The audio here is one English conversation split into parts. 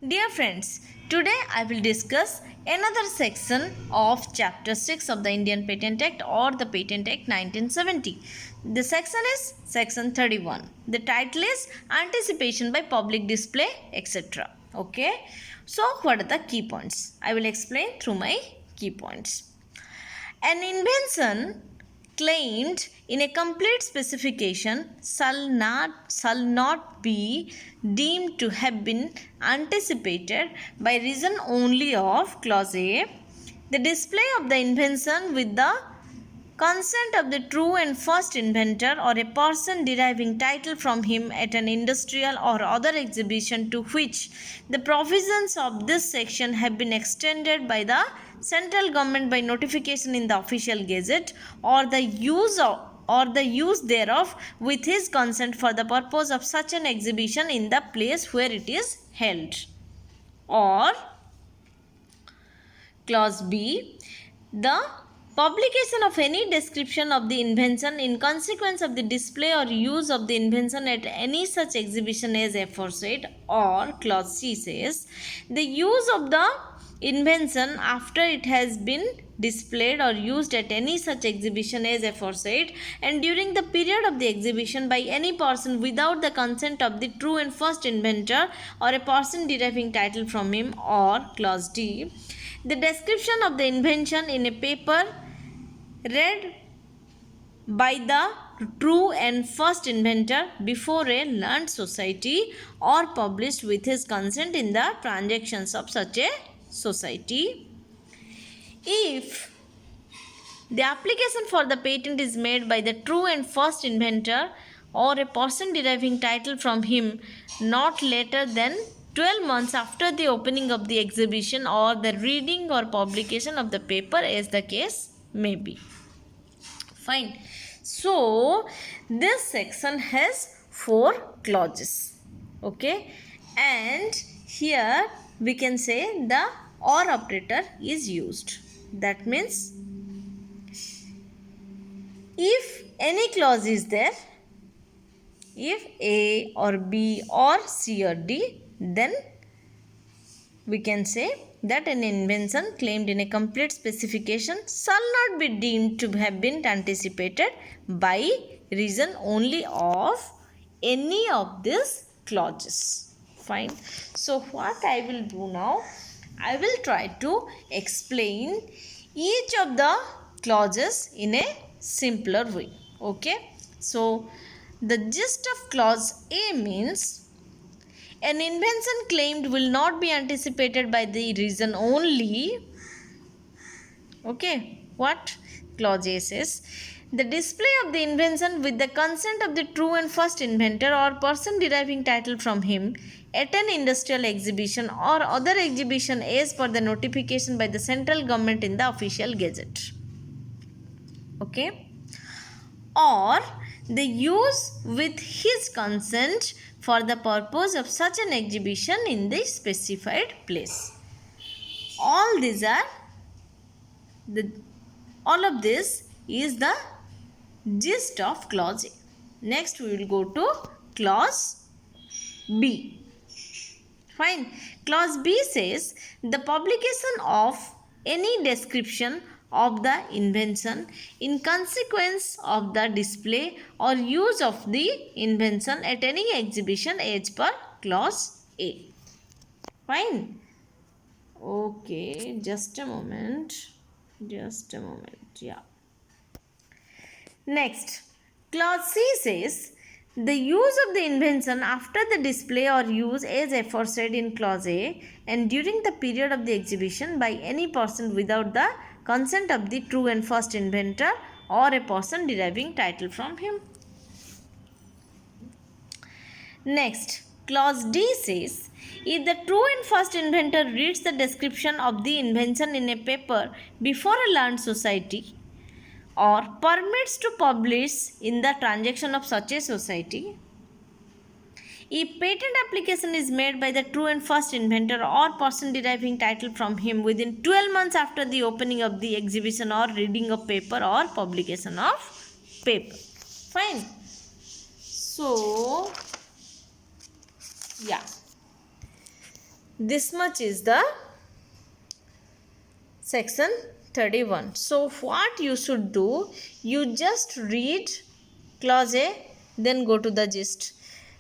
Dear friends, today I will discuss another section of Chapter 6 of the Indian Patent Act or the Patent Act 1970. The section is Section 31. The title is Anticipation by Public Display, etc. Okay. So, what are the key points? I will explain through my key points. An invention claimed in a complete specification shall not be deemed to have been anticipated by reason only of clause A. The display of the invention with the consent of the true and first inventor or a person deriving title from him at an industrial or other exhibition to which the provisions of this section have been extended by the central government by notification in the official gazette or the use thereof with his consent for the purpose of such an exhibition in the place where it is held. Or clause B, the publication of any description of the invention in consequence of the display or use of the invention at any such exhibition as aforesaid. Or clause C says, the use of the invention after it has been displayed or used at any such exhibition as aforesaid and during the period of the exhibition by any person without the consent of the true and first inventor or a person deriving title from him. Or clause D, the description of the invention in a paper read by the true and first inventor before a learned society or published with his consent in the transactions of such a society. If the application for the patent is made by the true and first inventor or a person deriving title from him not later than 12 months after the opening of the exhibition or the reading or publication of the paper as the case may be. Fine. So, this section has 4 clauses. Okay. And here we can say the or operator is used. That means if any clause is there, if A or B or C or D, then we can say that an invention claimed in a complete specification shall not be deemed to have been anticipated by reason only of any of these clauses. Fine. So what I will do now, I will try to explain each of the clauses in a simpler way. Okay. So the gist of clause A means an invention claimed will not be anticipated by the reason only. Okay. What? Clause A says, the display of the invention with the consent of the true and first inventor or person deriving title from him at an industrial exhibition or other exhibition as per the notification by the central government in the official gazette. Okay. Or the use with his consent for the purpose of such an exhibition in the specified place. All of this is the gist of clause A. Next we will go to clause B. Fine. Clause B says the publication of any description of the invention in consequence of the display or use of the invention at any exhibition as per clause A. Fine. Okay, just a moment. Yeah. Next, clause C says the use of the invention after the display or use as aforesaid in clause A and during the period of the exhibition by any person without the consent of the true and first inventor or a person deriving title from him. Next, clause D says, if the true and first inventor reads the description of the invention in a paper before a learned society or permits to publish in the transaction of such a society, if patent application is made by the true and first inventor or person deriving title from him within 12 months after the opening of the exhibition or reading of paper or publication of paper. Fine. So, yeah. this much is the section 31. So what you should do, you just read clause A, then go to the gist,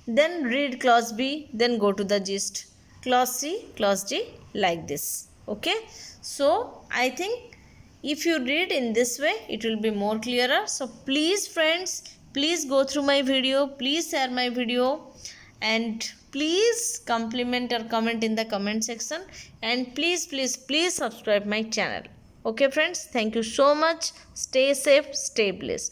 then read clause B, then go to the gist, clause C, clause D, like this. Okay, so I think if you read in this way, it will be more clearer. So please friends, please go through my video, please share my video, and please compliment or comment in the comment section, and please subscribe my channel. Okay friends, thank you so much. Stay safe, stay blessed.